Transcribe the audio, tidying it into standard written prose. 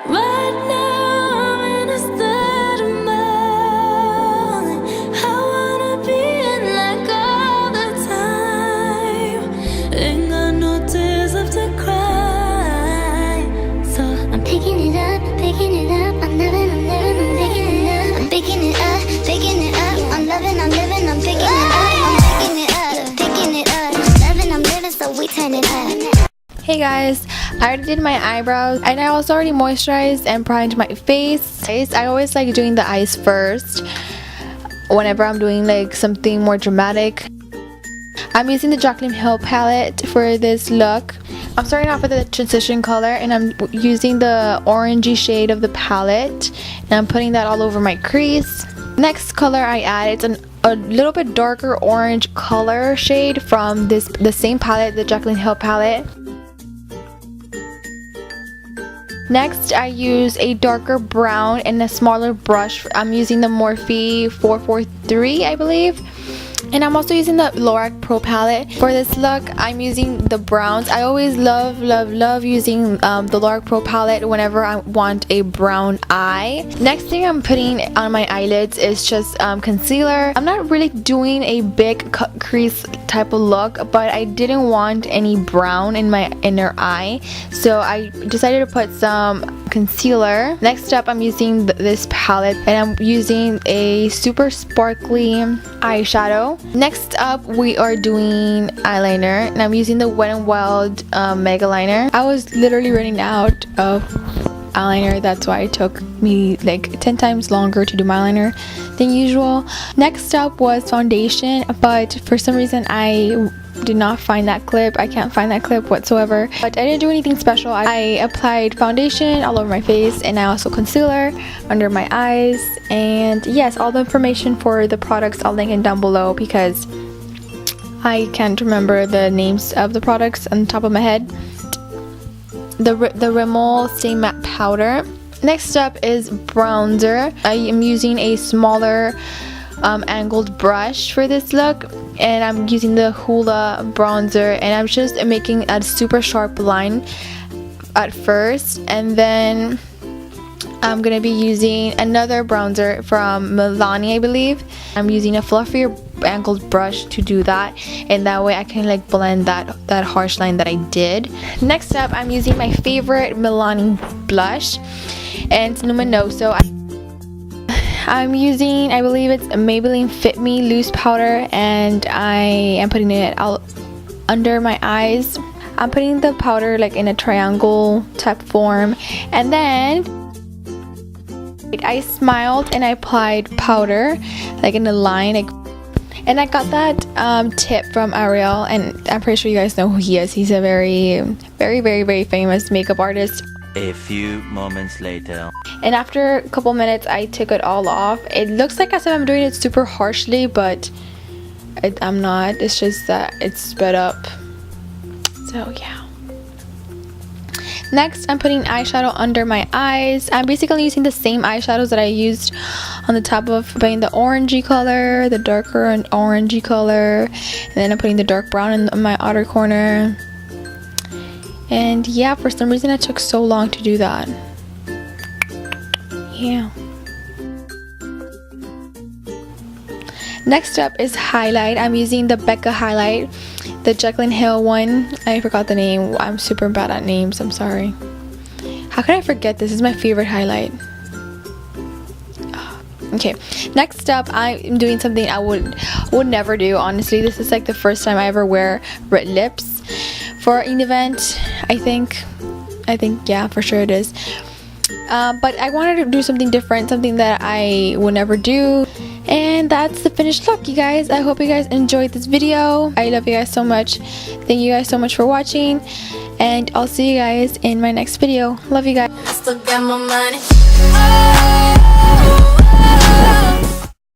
Right now I'm in a state of mind. I wanna be in like all the time. Ain't got no tears left to cry. So I'm picking it up, picking it up. I'm living, I'm living, I'm picking it up. I'm picking it up, picking it up. I'm loving, I'm living, I'm picking it up. I'm picking it up, picking it up. I'm loving, I'm living, so we turn it up. Hey guys, I already did my eyebrows and I also already moisturized and primed my face. I always like doing the eyes first whenever I'm doing like something more dramatic. I'm using the JACLYN palette for this look. I'm starting off with the transition color and I'm using the orangey shade of the palette and I'm putting that all over my crease. Next color I add, it's a little bit darker orange color shade from the same palette, the JACLYN palette. Next, I use a darker brown and a smaller brush. I'm using the Morphe 443, I believe. And I'm also using the LORAC Pro Palette. For this look, I'm using the browns. I always love using the LORAC Pro Palette whenever I want a brown eye. Next thing I'm putting on my eyelids is just concealer. I'm not really doing a big cut crease type of look, but I didn't want any brown in my inner eye. So I decided to put some concealer. Next up, I'm using this palette and I'm using a super sparkly eyeshadow. Next up, we are doing eyeliner and I'm using the Wet n Wild MegaLiner. I was literally running out of eyeliner, that's why it took me like 10 times longer to do my eyeliner than usual. Next up was foundation, but for some reason I did not find that clip. I can't find that clip whatsoever, but I didn't do anything special. I applied foundation all over my face and I also concealer under my eyes. And yes, all the information for the products I'll link it down below because I can't remember the names of the products on the top of my head. The Rimmel Stay Matte Powder. Next up is bronzer. I am using a smaller angled brush for this look and I'm using the Hoola bronzer and I'm just making a super sharp line at first, and then I'm gonna be using another bronzer from Milani, I believe. I'm using a fluffier angled brush to do that, and that way I can like blend that harsh line that I did. Next up, I'm using my favorite Milani blush and it's Luminoso. I'm using, I believe it's a Maybelline Fit Me loose powder and I am putting it out under my eyes. I'm putting the powder like in a triangle type form, and then I smiled and I applied powder like in a line, like, and I got that tip from Ariel, and I'm pretty sure you guys know who he is. He's a very famous makeup artist. A few moments later. And after a couple minutes I took it all off. It looks like as if I'm doing it super harshly, but I'm not. It's just that it's sped up. So yeah. Next, I'm putting eyeshadow under my eyes. I'm basically using the same eyeshadows that I used on the top of, putting the orangey color, the darker and orangey color, and then I'm putting the dark brown in my outer corner. And yeah, for some reason it took so long to do that. Yeah. Next up is highlight. I'm using the Becca highlight, the JACLYN one. I forgot the name. I'm super bad at names, I'm sorry. How can I forget this? This is my favorite highlight. Okay, next up I'm doing something I would never do, honestly. This is like the first time I ever wear red lips for an event. I think yeah, for sure it is. But I wanted to do something different, something that I would never do. And that's the finished look, you guys. I hope you guys enjoyed this video. I love you guys so much. Thank you guys so much for watching, and I'll see you guys in my next video. Love you guys. I still got my money. Oh.